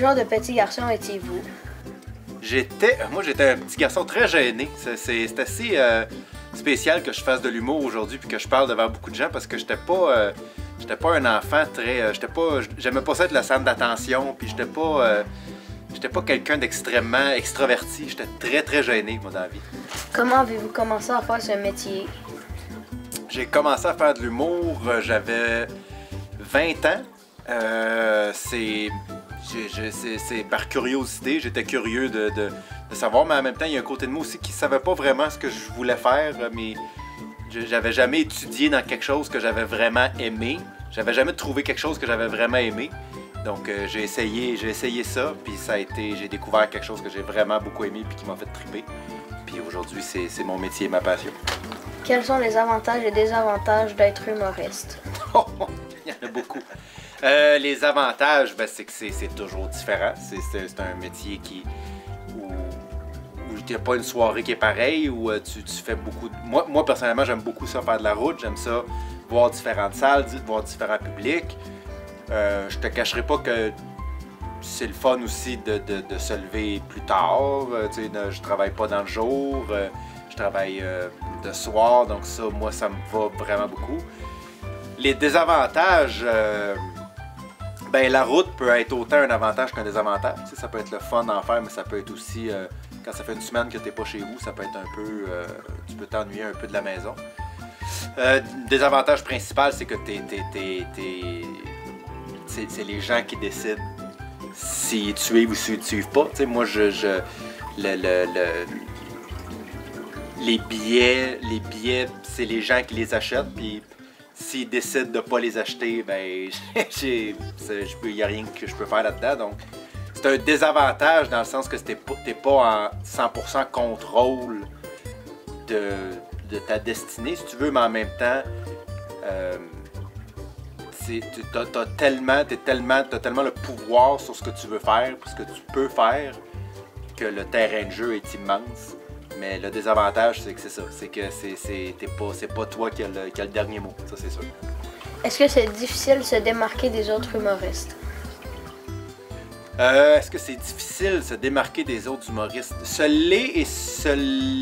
genre de petit garçon étiez-vous? Moi, j'étais un petit garçon très gêné. C'est assez spécial que je fasse de l'humour aujourd'hui puis que je parle devant beaucoup de gens parce que j'étais pas un enfant très... J'aimais pas ça être le centre d'attention puis j'étais pas quelqu'un d'extrêmement extraverti. J'étais très, très gêné, moi, dans la vie. Comment avez-vous commencé à faire ce métier? J'ai commencé à faire de l'humour, j'avais 20 ans. C'est par curiosité, j'étais curieux de savoir, mais en même temps, il y a un côté de moi aussi qui ne savait pas vraiment ce que je voulais faire, mais j'avais jamais étudié dans quelque chose que j'avais vraiment aimé. J'avais jamais trouvé quelque chose que j'avais vraiment aimé. Donc j'ai essayé ça, puis j'ai découvert quelque chose que j'ai vraiment beaucoup aimé puis qui m'a fait triper. Puis aujourd'hui, c'est mon métier et ma passion. Quels sont les avantages et désavantages d'être humoriste? Il y en a beaucoup. Les avantages, c'est que c'est toujours différent. C'est un métier où il n'y a pas une soirée qui est pareille, où tu fais beaucoup... Moi, personnellement, j'aime beaucoup ça, faire de la route. J'aime ça, voir différentes salles, voir différents publics. Je te cacherai pas que c'est le fun aussi de se lever plus tard. Je travaille pas dans le jour, je travaille de soir, donc ça, moi, ça me va vraiment beaucoup. Les désavantages, la route peut être autant un avantage qu'un désavantage. Ça peut être le fun d'en faire, mais ça peut être aussi, quand ça fait une semaine que tu n'es pas chez vous, ça peut être un peu, tu peux t'ennuyer un peu de la maison. Désavantage principal, c'est que c'est les gens qui décident s'ils te suivent ou s'ils te suivent pas. Moi, les billets, c'est les gens qui les achètent, puis s'ils décident de ne pas les acheter, il n'y a rien que je peux faire là-dedans. Donc, c'est un désavantage dans le sens que tu n'es pas en 100% contrôle de ta destinée, si tu veux, mais en même temps, t'as tellement le pouvoir sur ce que tu veux faire, ce que tu peux faire, que le terrain de jeu est immense. Mais le désavantage, c'est que c'est ça. C'est que c'est pas toi qui a le dernier mot. Ça, c'est sûr. Est-ce que c'est difficile de se démarquer des autres humoristes? Est-ce que c'est difficile de se démarquer des autres humoristes? Se l'est et se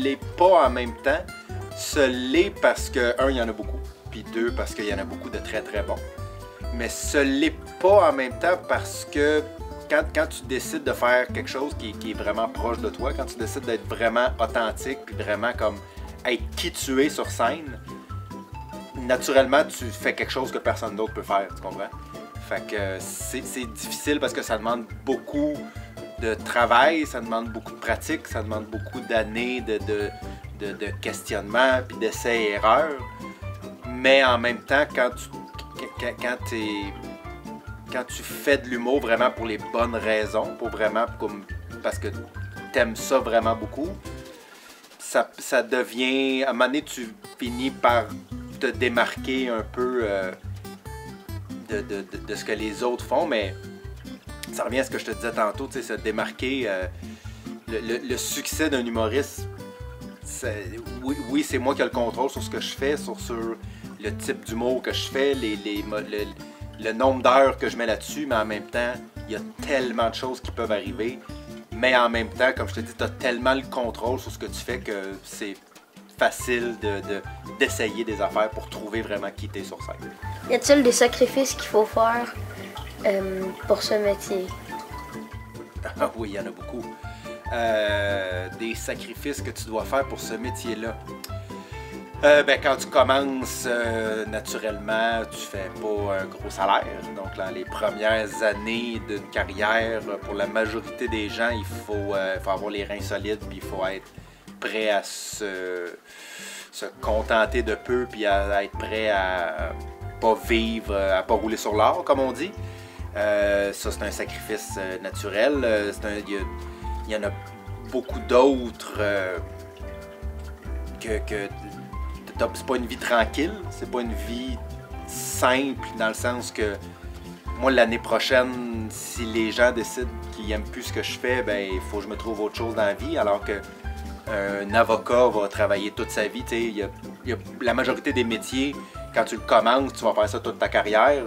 l'est pas en même temps. Se l'est parce que, un, il y en a beaucoup. Puis deux, parce qu'il y en a beaucoup de très, très bons. Mais se l'est pas en même temps parce que quand tu décides de faire quelque chose qui est vraiment proche de toi, quand tu décides d'être vraiment authentique, puis vraiment comme être qui tu es sur scène, naturellement, tu fais quelque chose que personne d'autre peut faire, tu comprends? Fait que c'est difficile parce que ça demande beaucoup de travail, ça demande beaucoup de pratique, ça demande beaucoup d'années de questionnement, puis d'essais et erreurs. Mais en même temps, quand tu fais de l'humour vraiment pour les bonnes raisons, parce que t'aimes ça vraiment beaucoup, ça devient... À un moment donné, tu finis par te démarquer un peu de ce que les autres font, mais ça revient à ce que je te disais tantôt, tu sais, se démarquer. Le succès d'un humoriste, oui, c'est moi qui ai le contrôle sur ce que je fais, sur le type d'humour que je fais, le nombre d'heures que je mets là-dessus, mais en même temps, il y a tellement de choses qui peuvent arriver. Mais en même temps, comme je te dis, tu as tellement le contrôle sur ce que tu fais que c'est facile d'essayer des affaires pour trouver vraiment qui t'es sur scène. Y a-t-il des sacrifices qu'il faut faire pour ce métier? Ah oui, il y en a beaucoup. Des sacrifices que tu dois faire pour ce métier-là. Quand tu commences, naturellement, tu fais pas un gros salaire. Donc, dans les premières années d'une carrière, pour la majorité des gens, il faut avoir les reins solides, puis il faut être prêt à se contenter de peu, puis à être prêt à pas vivre, à pas rouler sur l'or, comme on dit. Ça, c'est un sacrifice naturel. Il y en a beaucoup d'autres c'est pas une vie tranquille, c'est pas une vie simple dans le sens que moi l'année prochaine, si les gens décident qu'ils aiment plus ce que je fais, il faut que je me trouve autre chose dans la vie, alors que un avocat va travailler toute sa vie. Il y a la majorité des métiers, quand tu le commences, tu vas faire ça toute ta carrière.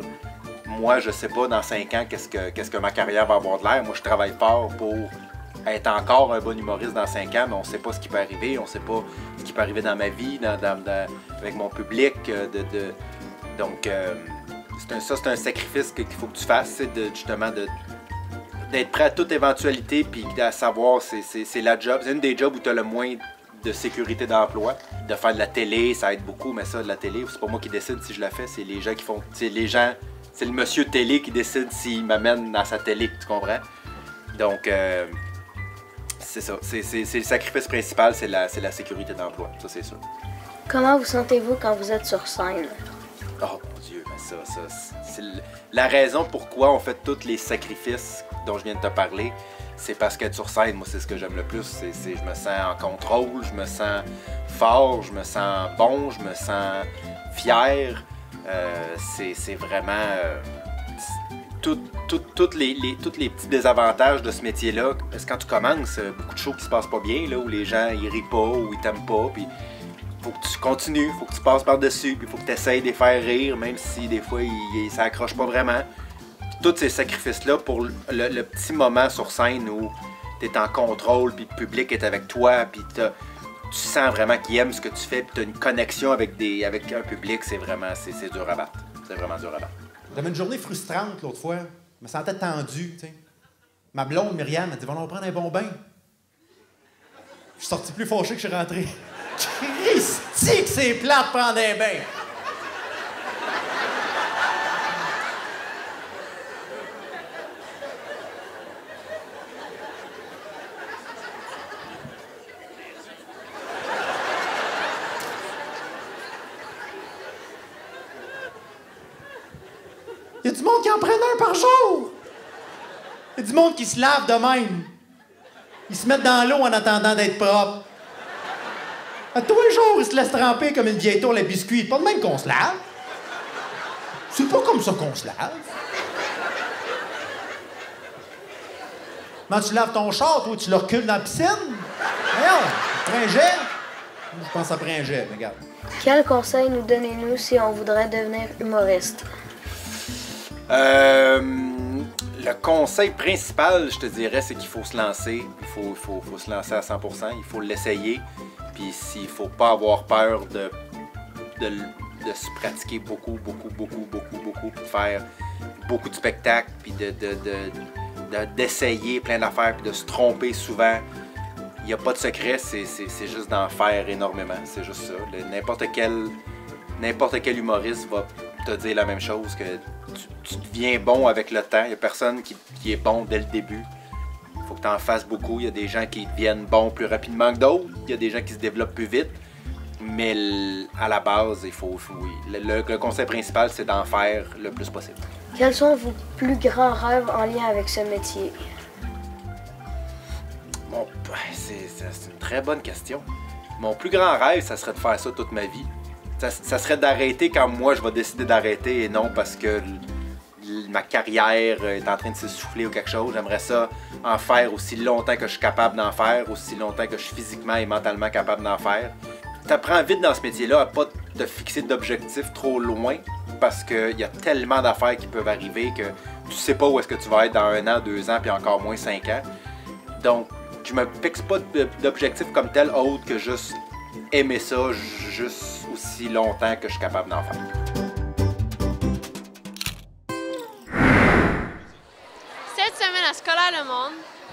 moi, je sais pas dans 5 ans qu'est-ce que ma carrière va avoir de l'air. Moi, je travaille fort pour être encore un bon humoriste dans 5 ans, mais on sait pas ce qui peut arriver. On sait pas ce qui peut arriver dans ma vie, avec mon public. Donc, c'est un sacrifice qu'il faut que tu fasses, justement d'être prêt à toute éventualité, puis à savoir, c'est la job. C'est une des jobs où tu as le moins de sécurité d'emploi. De faire de la télé, ça aide beaucoup, mais ça, de la télé, c'est pas moi qui décide si je la fais, c'est les gens qui font. C'est le monsieur télé qui décide s'il m'amène dans sa télé, tu comprends? Donc, c'est ça. C'est le sacrifice principal, c'est la sécurité d'emploi, ça, c'est sûr. Comment vous sentez-vous quand vous êtes sur scène? Oh mon Dieu, mais ça, c'est la raison pourquoi on fait tous les sacrifices dont je viens de te parler. C'est parce qu'être sur scène, moi, c'est ce que j'aime le plus. Je me sens en contrôle, je me sens fort, je me sens bon, je me sens fier. C'est vraiment tous les petits désavantages de ce métier-là. Parce que quand tu commences, beaucoup de choses qui se passent pas bien, là, où les gens ils rient pas ou ils t'aiment pas. Puis faut que tu continues, faut que tu passes par-dessus, puis faut que tu essayes de les faire rire, même si des fois ça accroche pas vraiment. Tous ces sacrifices-là pour le petit moment sur scène où tu es en contrôle, puis le public est avec toi, puis tu sens vraiment qu'il aime ce que tu fais, puis tu as une connexion avec un public, c'est dur à battre. C'est vraiment dur à battre. J'avais une journée frustrante l'autre fois. Je me sentais tendu, tu sais. Ma blonde, Myriam, m'a dit « Va, on prendre un bon bain. » Je suis sorti plus fâché que je suis rentré. Christy que c'est plate de prendre un bain! Il y a du monde qui en prenne un par jour! Il y a du monde qui se lave de même. Ils se mettent dans l'eau en attendant d'être propres. À tous les jours, ils se laissent tremper comme une vieille tour à biscuit. Pas de même qu'on se lave. C'est pas comme ça qu'on se lave. Quand tu laves ton char, toi, tu le recules dans la piscine? Voyons, prends un jet. Je pense à prendre un jet, mais regarde. Quel conseil nous donnez-nous si on voudrait devenir humoriste? Le conseil principal, je te dirais, c'est qu'il faut se lancer. Il faut se lancer à 100%. Il faut l'essayer. Puis s'il faut pas avoir peur de se pratiquer beaucoup, puis de faire beaucoup de spectacles, puis d'essayer plein d'affaires, puis de se tromper souvent. Il n'y a pas de secret, c'est juste d'en faire énormément. C'est juste ça. N'importe quel humoriste va te dire la même chose, que tu deviens bon avec le temps. Il n'y a personne qui est bon dès le début. Il faut que tu en fasses beaucoup. Il y a des gens qui deviennent bons plus rapidement que d'autres. Il y a des gens qui se développent plus vite. Mais à la base, le conseil principal, c'est d'en faire le plus possible. Quels sont vos plus grands rêves en lien avec ce métier? Bon, c'est une très bonne question. Mon plus grand rêve, ça serait de faire ça toute ma vie. Ça serait d'arrêter quand moi, je vais décider d'arrêter et non parce que ma carrière est en train de s'essouffler ou quelque chose. J'aimerais ça en faire aussi longtemps que je suis capable d'en faire, aussi longtemps que je suis physiquement et mentalement capable d'en faire. Tu apprends vite dans ce métier-là à pas te fixer d'objectifs trop loin parce qu'il y a tellement d'affaires qui peuvent arriver que tu sais pas où est-ce que tu vas être dans 1 an, 2 ans, puis encore moins 5 ans. Donc, je me fixe pas d'objectifs comme tel autre que juste aimer ça juste aussi longtemps que je suis capable d'en faire. Cette semaine à Scolaire Le Monde,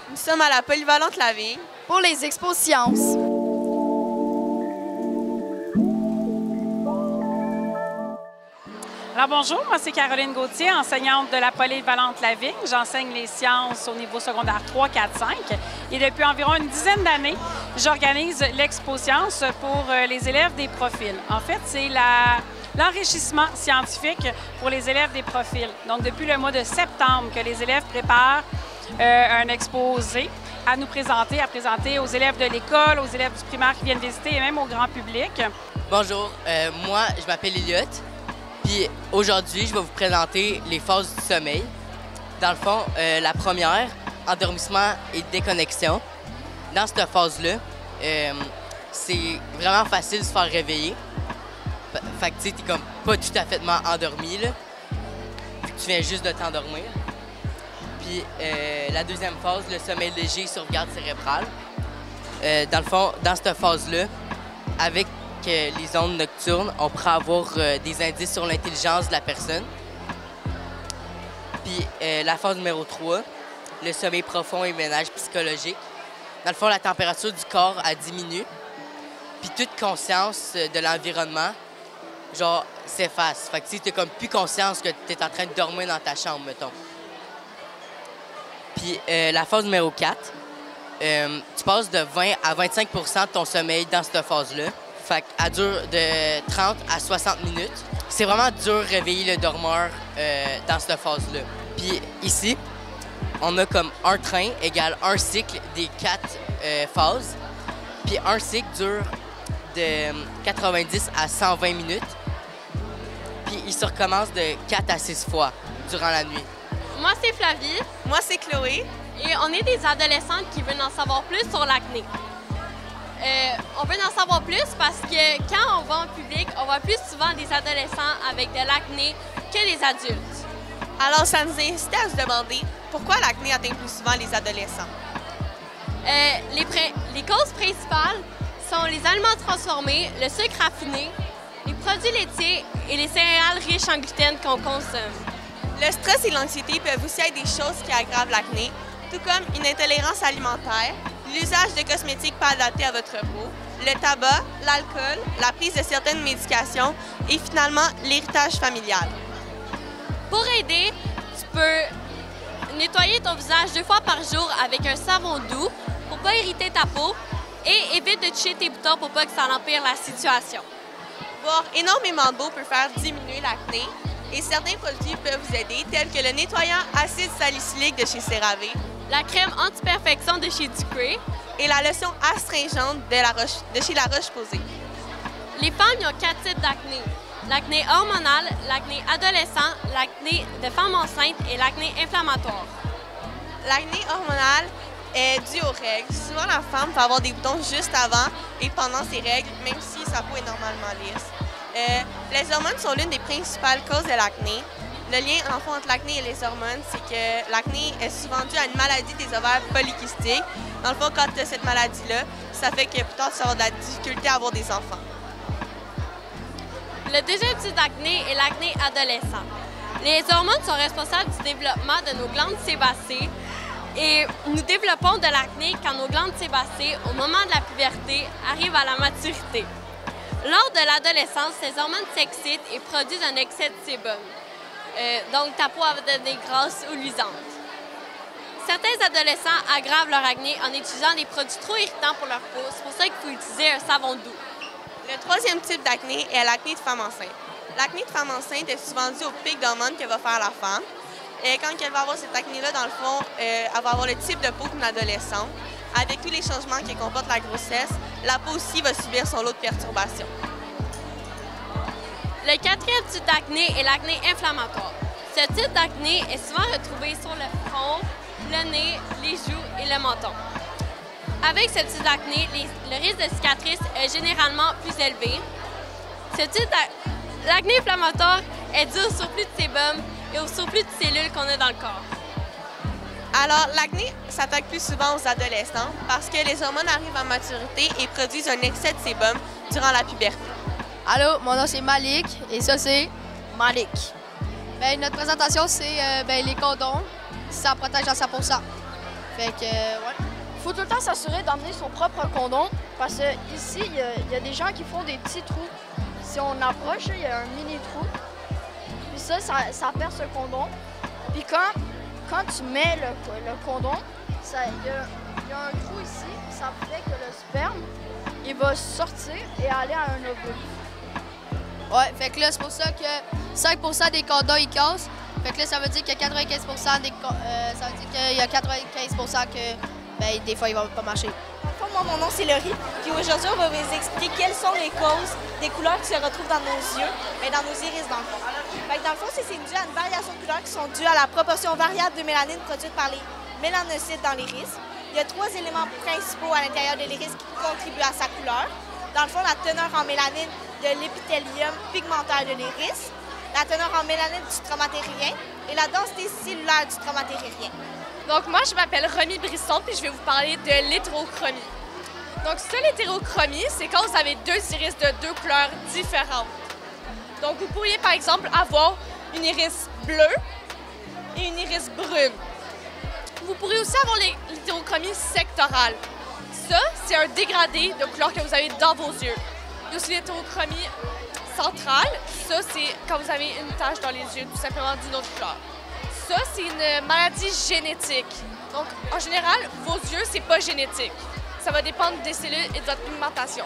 nous sommes à la Polyvalente Lavigne pour les expos sciences. Alors bonjour, moi c'est Caroline Gauthier, enseignante de la Polyvalente Lavigne. J'enseigne les sciences au niveau secondaire 3, 4, 5. Et depuis environ une dizaine d'années, j'organise l'Expo Sciences pour les élèves des profils. En fait, c'est l'enrichissement scientifique pour les élèves des profils. Donc depuis le mois de septembre que les élèves préparent un exposé à nous présenter, à présenter aux élèves de l'école, aux élèves du primaire qui viennent visiter et même au grand public. Bonjour, moi je m'appelle Elliot. Puis aujourd'hui, je vais vous présenter les phases du sommeil. Dans le fond, la première, endormissement et déconnexion. Dans cette phase-là, c'est vraiment facile de se faire réveiller. Fait que tu sais, t'es comme pas tout à fait endormi, là. Puis tu viens juste de t'endormir. Puis la deuxième phase, le sommeil léger, sauvegarde cérébrale. Dans le fond, dans cette phase-là, avec les ondes nocturnes, on pourrait avoir des indices sur l'intelligence de la personne. Puis la phase numéro 3, le sommeil profond et ménage psychologique. Dans le fond, la température du corps elle diminue. Puis toute conscience de l'environnement, genre, s'efface. Fait que tu n'as comme plus conscience que tu es en train de dormir dans ta chambre, mettons. Puis la phase numéro 4, tu passes de 20 à 25 % de ton sommeil dans cette phase-là. Fait qu'elle dure de 30 à 60 minutes. C'est vraiment dur de réveiller le dormeur dans cette phase-là. Puis ici, on a comme un train égale un cycle des 4 phases. Puis un cycle dure de 90 à 120 minutes. Puis il se recommence de 4 à 6 fois durant la nuit. Moi, c'est Flavie. Moi, c'est Chloé. Et on est des adolescentes qui veulent en savoir plus sur l'acné. On veut en savoir plus parce que quand on va en public, on voit plus souvent des adolescents avec de l'acné que les adultes. Alors, ça nous incite à se demander pourquoi l'acné atteint plus souvent les adolescents. Les causes principales sont les aliments transformés, le sucre raffiné, les produits laitiers et les céréales riches en gluten qu'on consomme. Le stress et l'anxiété peuvent aussi être des choses qui aggravent l'acné, tout comme une intolérance alimentaire, l'usage de cosmétiques pas adaptés à votre peau, le tabac, l'alcool, la prise de certaines médications et finalement l'héritage familial. Pour aider, tu peux nettoyer ton visage 2 fois par jour avec un savon doux pour ne pas irriter ta peau et évite de toucher tes boutons pour pas que ça empire la situation. Boire énormément d'eau peut faire diminuer l'acné et certains produits peuvent vous aider, tels que le nettoyant acide salicylique de chez CeraVe, la crème anti-perfection de chez Ducré et la lotion astringente de chez La Roche-Posay. Les femmes ont 4 types d'acné. L'acné hormonal, l'acné adolescent, l'acné de femme enceinte et l'acné inflammatoire. L'acné hormonal est dû aux règles. Souvent, la femme peut avoir des boutons juste avant et pendant ses règles, même si sa peau est normalement lisse. Les hormones sont l'une des principales causes de l'acné. Le lien entre l'acné et les hormones, c'est que l'acné est souvent dû à une maladie des ovaires polykystiques. Dans le fond, quand tu as cette maladie-là, ça fait que plus tard, tu vas avoir de la difficulté à avoir des enfants. Le deuxième type d'acné est l'acné adolescent. Les hormones sont responsables du développement de nos glandes sébacées et nous développons de l'acné quand nos glandes sébacées, au moment de la puberté, arrivent à la maturité. Lors de l'adolescence, ces hormones s'excitent et produisent un excès de sébum. Donc, ta peau va devenir grasse ou luisante. Certains adolescents aggravent leur acné en utilisant des produits trop irritants pour leur peau. C'est pour ça qu'il faut utiliser un savon doux. Le troisième type d'acné est l'acné de femme enceinte. L'acné de femme enceinte est souvent dû au pic d'hormones que va faire la femme. Et quand elle va avoir cette acné-là, dans le fond, elle va avoir le type de peau d'une adolescente. Avec tous les changements qui comportent la grossesse, la peau aussi va subir son lot de perturbations. Le quatrième type d'acné est l'acné inflammatoire. Ce type d'acné est souvent retrouvé sur le front, le nez, les joues et le menton. Avec ce type d'acné, le risque de cicatrice est généralement plus élevé. Ce type d'acné inflammatoire est dû au surplus de sébum et au surplus de cellules qu'on a dans le corps. Alors, l'acné s'attaque plus souvent aux adolescents parce que les hormones arrivent à maturité et produisent un excès de sébum durant la puberté. Allô, mon nom c'est Malik et ça c'est Malik. Notre présentation c'est les condoms, ça protège à 100%. Fait que, ouais. Faut tout le temps s'assurer d'emmener son propre condom parce que ici, il y a des gens qui font des petits trous. Si on approche, il y a un mini trou. Puis ça perce le condom. Puis quand tu mets le condom, il y a un trou ici, ça fait que le sperme, il va sortir et aller à un ovule. Ouais, fait que là, c'est pour ça que 5% des condoms, ils cassent. Fait que là, ça veut dire qu'il y a 95% que des fois, il va pas marcher. Moi, mon nom, c'est Laurie. Puis aujourd'hui, on va vous expliquer quelles sont les causes des couleurs qui se retrouvent dans nos yeux, dans nos iris, dans le fond. Fait que dans le fond, c'est dû à une variation de couleurs qui sont dues à la proportion variable de mélanine produite par les mélanocytes dans l'iris. Il y a 3 éléments principaux à l'intérieur de l'iris qui contribuent à sa couleur. Dans le fond, la teneur en mélanine de l'épithélium pigmentaire de l'iris, la teneur en mélanine du stromatérien et la densité cellulaire du stromatérien. Donc moi, je m'appelle Romy Brisson, puis je vais vous parler de l'hétérochromie. Donc ça, l'hétérochromie, c'est quand vous avez deux iris de deux couleurs différentes. Donc vous pourriez par exemple avoir une iris bleue et une iris brune. Vous pourrez aussi avoir l'hétérochromie sectorale. Ça, c'est un dégradé de couleur que vous avez dans vos yeux. Il y a aussi l'hétérochromie centrale. Ça, c'est quand vous avez une tache dans les yeux, tout simplement d'une autre couleur. Ça, c'est une maladie génétique. Donc, en général, vos yeux, c'est pas génétique. Ça va dépendre des cellules et de votre pigmentation.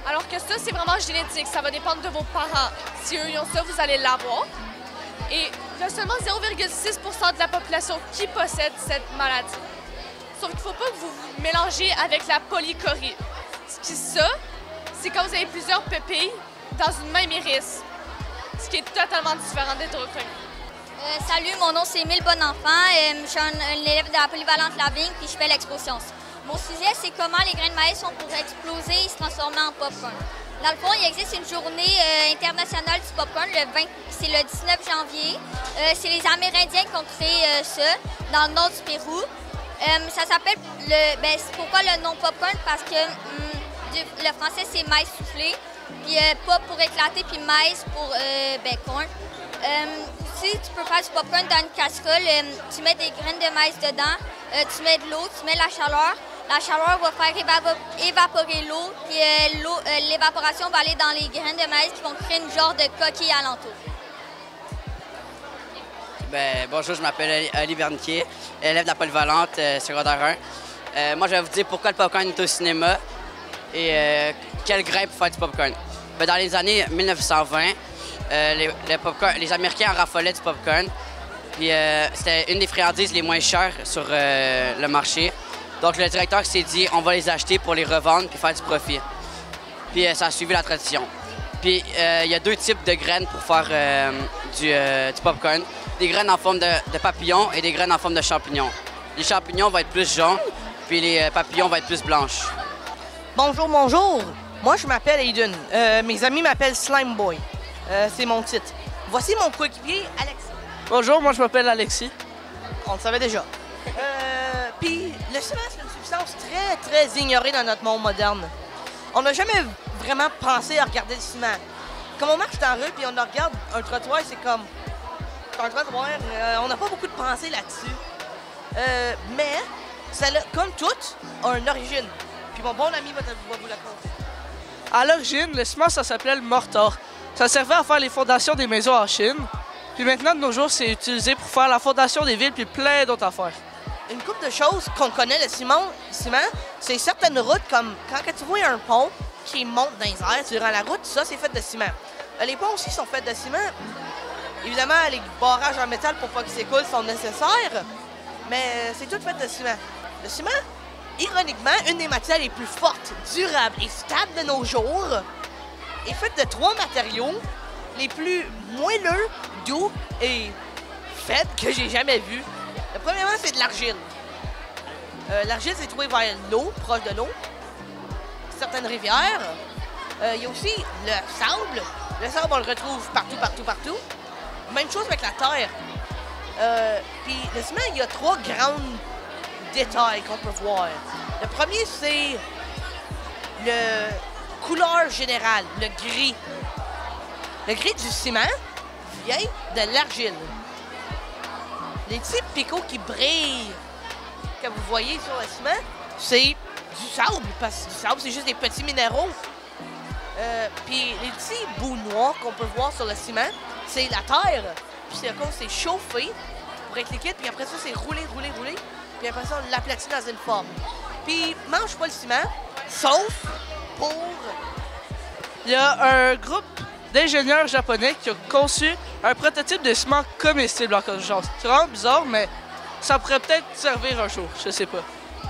Alors que ça, c'est vraiment génétique. Ça va dépendre de vos parents. Si eux, ils ont ça, vous allez l'avoir. Et il y a seulement 0,6 % de la population qui possède cette maladie. Sauf qu'il ne faut pas que vous vous mélangez avec la polychorie. Ça, c'est quand vous avez plusieurs pupilles dans une même iris, ce qui est totalement différent d'hétérochromie. Salut, mon nom c'est Émile Bonenfant. Je suis un élève de la polyvalente Lavigne puis je fais l'expo science. Mon sujet, c'est comment les grains de maïs sont pour exploser et se transformer en popcorn. Dans le fond, il existe une journée internationale du popcorn, c'est le 19 janvier. C'est les Amérindiens qui ont créé ça dans le nord du Pérou. Ça s'appelle, pourquoi le nom popcorn? Parce que le français, c'est maïs soufflé, puis pop pour éclater, puis maïs pour corn. Si tu peux faire du popcorn dans une casserole, tu mets des graines de maïs dedans, tu mets de l'eau, tu mets la chaleur. La chaleur va faire évaporer l'eau, puis l'évaporation va aller dans les graines de maïs qui vont créer une genre de coquille alentour. Bonjour, je m'appelle Ali Berniquier, élève de la polyvalente secondaire 1. Moi, je vais vous dire pourquoi le popcorn est au cinéma et quel grain pour faire du popcorn. Dans les années 1920, les Américains en raffolaient du popcorn. Puis c'était une des friandises les moins chères sur le marché. Donc le directeur s'est dit, on va les acheter pour les revendre puis faire du profit. Puis ça a suivi la tradition. Puis il y a deux types de graines pour faire du popcorn. Des graines en forme de papillon et des graines en forme de champignons. Les champignons vont être plus jaunes, puis les papillons vont être plus blanches. Bonjour, bonjour! Moi, je m'appelle Aiden. Mes amis m'appellent Slime Boy. C'est mon titre. Voici mon coéquipier, Alexis. Bonjour, moi je m'appelle Alexis. On le savait déjà. Puis, le ciment, c'est une substance très, très ignorée dans notre monde moderne. On n'a jamais vraiment pensé à regarder le ciment. Comme on marche dans la rue puis on regarde un trottoir, c'est comme... un trottoir, on n'a pas beaucoup de pensée là-dessus. Mais, ça, comme tout, a une origine. Puis mon bon ami va vous la conter. À l'origine, le ciment, ça s'appelait le mortar. Ça servait à faire les fondations des maisons en Chine. Puis maintenant, de nos jours, c'est utilisé pour faire la fondation des villes puis plein d'autres affaires. Une couple de choses qu'on connaît, le ciment, c'est certaines routes, comme quand tu vois un pont qui monte dans les airs durant la route, ça, c'est fait de ciment. Les ponts aussi sont faits de ciment. Évidemment, les barrages en métal pour pas qu'ils s'écoulent sont nécessaires, mais c'est tout fait de ciment. Le ciment, ironiquement, une des matières les plus fortes, durables et stables de nos jours, est faite de 3 matériaux les plus moelleux, doux et faibles que j'ai jamais vus. Premièrement, c'est de l'argile. L'argile, c'est trouvé vers l'eau, proche de l'eau. Certaines rivières. Il y a aussi le sable. Le sable, on le retrouve partout, partout, partout. Même chose avec la terre. Puis le ciment, il y a 3 grands détails qu'on peut voir. Le premier, c'est le couleur générale, le gris. Le gris du ciment vient de l'argile. Les petits picots qui brillent, que vous voyez sur le ciment, c'est du sable, parce que du sable, c'est juste des petits minéraux. Puis les petits bouts noirs qu'on peut voir sur le ciment, c'est la terre. Puis c'est comme c'est chauffé pour être liquide, puis après ça, c'est roulé, roulé, roulé. Puis après ça, on l'aplatit dans une forme. Puis mange pas le ciment, sauf pour... Il y a un groupe d'ingénieurs japonais qui ont conçu un prototype de ciment comestible en conscience. C'est vraiment bizarre, mais ça pourrait peut-être servir un jour, je sais pas.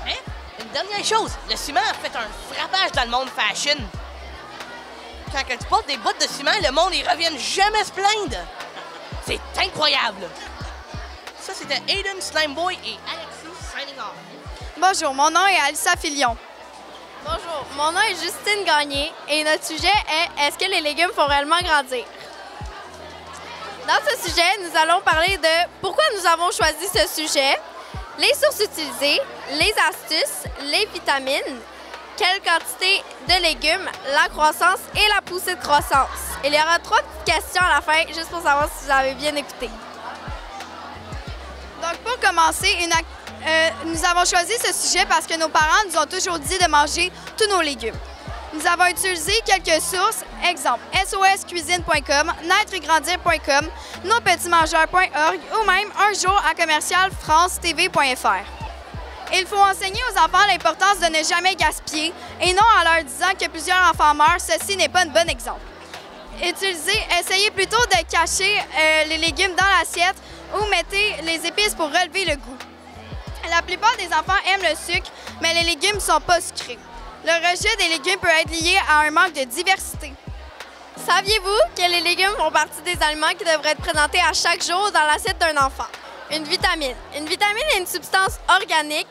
Mais, une dernière chose, le ciment a fait un frappage dans le monde fashion. Quand tu portes des bottes de ciment, le monde, ils reviennent jamais se plaindre. C'est incroyable. Ça, c'était Aiden, Slimeboy et Alexis signing off. Bonjour, mon nom est Alissa Filion. Bonjour, mon nom est Justine Gagné et notre sujet est « Est-ce que les légumes font réellement grandir? » Dans ce sujet, nous allons parler de pourquoi nous avons choisi ce sujet, les sources utilisées, les astuces, les vitamines, quelle quantité de légumes, la croissance et la poussée de croissance. Il y aura 3 petites questions à la fin, juste pour savoir si vous avez bien écouté. Donc, pour commencer, nous avons choisi ce sujet parce que nos parents nous ont toujours dit de manger tous nos légumes. Nous avons utilisé quelques sources, exemple soscuisine.com, naîtregrandir.com, nospetitsmangeurs.org ou même un jour à commercial-france-tv.fr. Il faut enseigner aux enfants l'importance de ne jamais gaspiller et non en leur disant que plusieurs enfants meurent, ceci n'est pas un bon exemple. Essayez plutôt de cacher les légumes dans l'assiette ou mettez les épices pour relever le goût. La plupart des enfants aiment le sucre, mais les légumes ne sont pas sucrés. Le rejet des légumes peut être lié à un manque de diversité. Saviez-vous que les légumes font partie des aliments qui devraient être présentés à chaque jour dans l'assiette d'un enfant? Une vitamine. Une vitamine est une substance organique.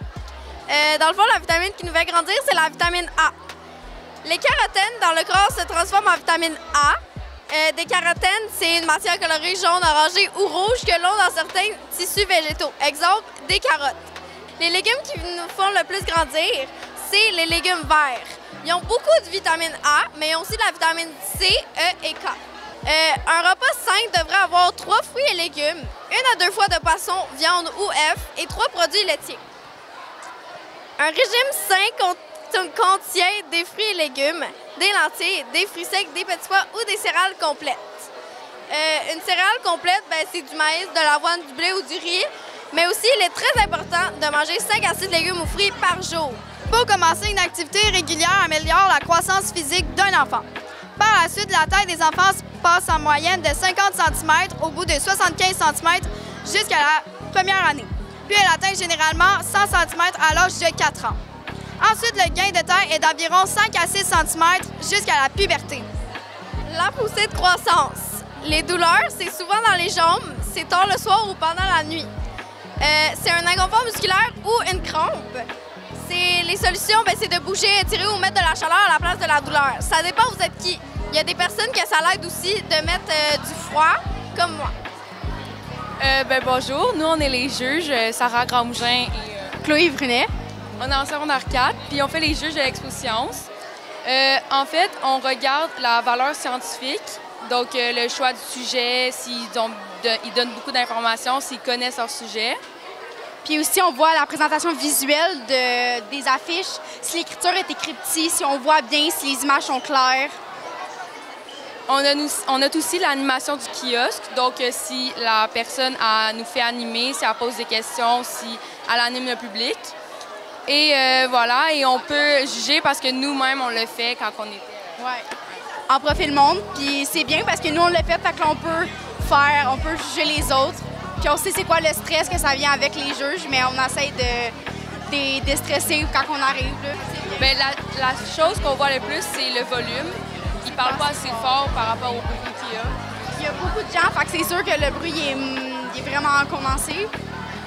Dans le fond, la vitamine qui nous fait grandir, c'est la vitamine A. Les carotènes dans le corps se transforment en vitamine A. Des carotènes, c'est une matière colorée jaune, orangée ou rouge que l'on dans certains tissus végétaux. Exemple, des carottes. Les légumes qui nous font le plus grandir, c'est les légumes verts. Ils ont beaucoup de vitamine A, mais ils ont aussi de la vitamine C, E et K. Un repas sain devrait avoir 3 fruits et légumes, 1 à 2 fois de poisson, viande ou œufs et 3 produits laitiers. Un régime sain contient des fruits et légumes, des lentilles, des fruits secs, des petits pois ou des céréales complètes. Une céréale complète, c'est du maïs, de l'avoine, du blé ou du riz, mais aussi il est très important de manger 5 à 6 légumes ou fruits par jour. Pour commencer, une activité régulière améliore la croissance physique d'un enfant. Par la suite, la taille des enfants passe en moyenne de 50 cm au bout de 75 cm jusqu'à la première année. Puis elle atteint généralement 100 cm à l'âge de 4 ans. Ensuite, le gain de taille est d'environ 5 à 6 cm jusqu'à la puberté. La poussée de croissance. Les douleurs, c'est souvent dans les jambes, c'est tard le soir ou pendant la nuit. C'est un inconfort musculaire ou une crampe. Les solutions, c'est de bouger, étirer ou mettre de la chaleur à la place de la douleur. Ça dépend vous êtes qui. Il y a des personnes que ça l'aide aussi de mettre du froid, comme moi. Bonjour, nous on est les juges, Sarah Grandmougin et Chloé Brunet. On est en secondaire 4, puis on fait les juges de l'expo-science. En fait, on regarde la valeur scientifique, donc le choix du sujet, s'ils donnent beaucoup d'informations, s'ils connaissent leur sujet. Puis aussi, on voit la présentation visuelle des affiches, si l'écriture est écrite petit, si on voit bien, si les images sont claires. On a aussi l'animation du kiosque, donc si la personne nous fait animer, si elle pose des questions, si elle anime le public. Et voilà, et on peut juger parce que nous-mêmes, on le fait quand on était... Ouais. En profil monde, puis c'est bien parce que nous, on l'a fait qu'on peut juger les autres. Puis on sait c'est quoi le stress que ça vient avec les juges, mais on essaie de déstresser quand on arrive. Bien, la chose qu'on voit le plus, c'est le volume. Ils parlent pas assez fort par rapport au bruit qu'il y a. Il y a beaucoup de gens, fait que c'est sûr que le bruit est vraiment condensé.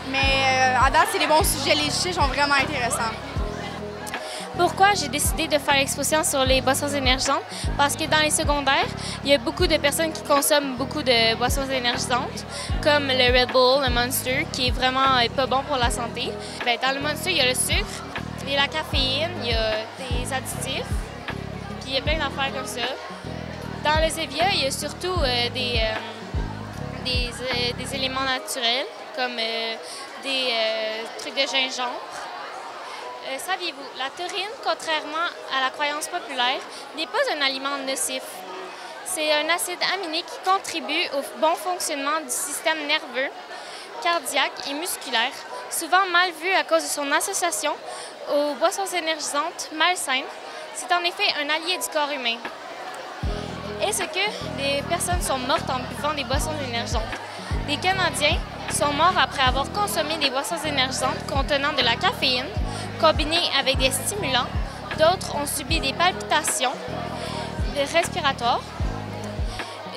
Mais à date, c'est des bons sujets. Les sujets sont vraiment intéressants. Pourquoi j'ai décidé de faire l'exposition sur les boissons énergisantes? Parce que dans les secondaires, il y a beaucoup de personnes qui consomment beaucoup de boissons énergisantes, comme le Red Bull, le Monster, qui est vraiment pas bon pour la santé. Bien, dans le Monster, il y a le sucre, il y a la caféine, il y a des additifs, puis il y a plein d'affaires comme ça. Dans le Zevia, il y a surtout des éléments naturels, comme des trucs de gingembre. Saviez-vous, la taurine, contrairement à la croyance populaire, n'est pas un aliment nocif. C'est un acide aminé qui contribue au bon fonctionnement du système nerveux, cardiaque et musculaire, souvent mal vu à cause de son association aux boissons énergisantes malsaines. C'est en effet un allié du corps humain. Est-ce que des personnes sont mortes en buvant des boissons énergisantes? Des Canadiens sont morts après avoir consommé des boissons énergisantes contenant de la caféine, combinées avec des stimulants. D'autres ont subi des palpitations respiratoires.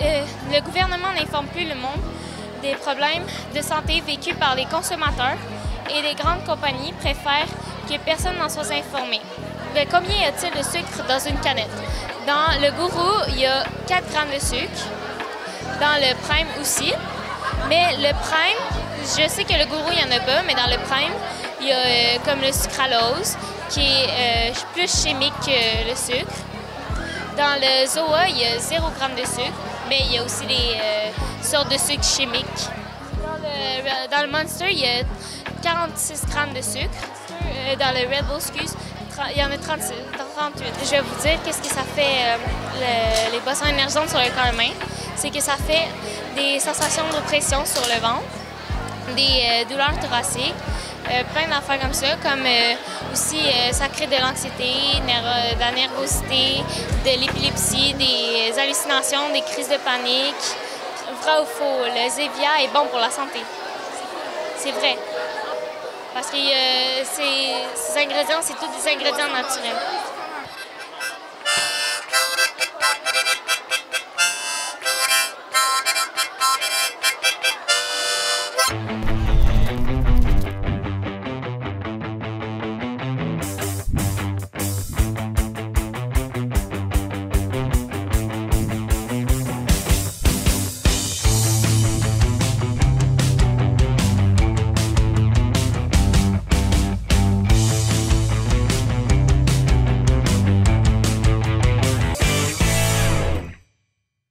Le gouvernement n'informe plus le monde des problèmes de santé vécus par les consommateurs et les grandes compagnies préfèrent que personne n'en soit informé. Mais combien y a-t-il de sucre dans une canette? Dans le Gourou, il y a 4 grammes de sucre. Dans le Prime aussi. Mais le Prime, je sais que le Gourou, il n'y en a pas, mais dans le Prime, il y a comme le sucralose, qui est plus chimique que le sucre. Dans le Zoa, il y a 0 g de sucre, mais il y a aussi des sortes de sucre chimiques. Dans le Monster, il y a 46 g de sucre. Dans le Red Bull, il y en a 38. Je vais vous dire qu'est-ce que ça fait les boissons énergisantes sur le corps humain. C'est que ça fait des sensations d'oppression sur le ventre, des douleurs thoraciques, plein d'affaires comme ça, comme aussi ça crée de l'anxiété, de la nervosité, de l'épilepsie, des hallucinations, des crises de panique. Vrai ou faux, le Zevia est bon pour la santé. C'est vrai. Parce que ces ingrédients, c'est tous des ingrédients naturels.